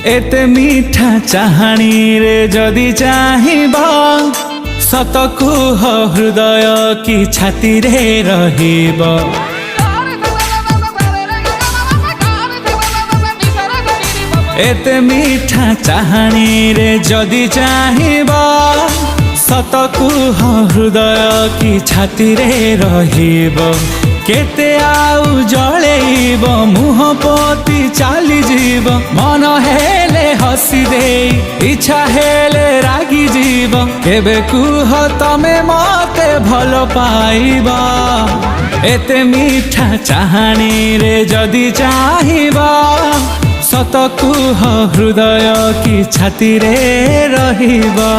एते मीठा चाहाणी रे जदि चाहिबा सत कुह हृदय की छाती रे रहिबा। एते मीठा चाहाणी रे जदि चाहिबा सत कुह हृदय की छाती रे रहिबा। केते आउ जळेइब मुह पोती चाली जीव मन हेले हसी दे इच्छा हेले रागी जीव केबे कुह तमे मते भल पाइबा। एते मीठा चाहाणी रे जदि चाहिबा सत कुह हृदय की छाती रे रहिबा।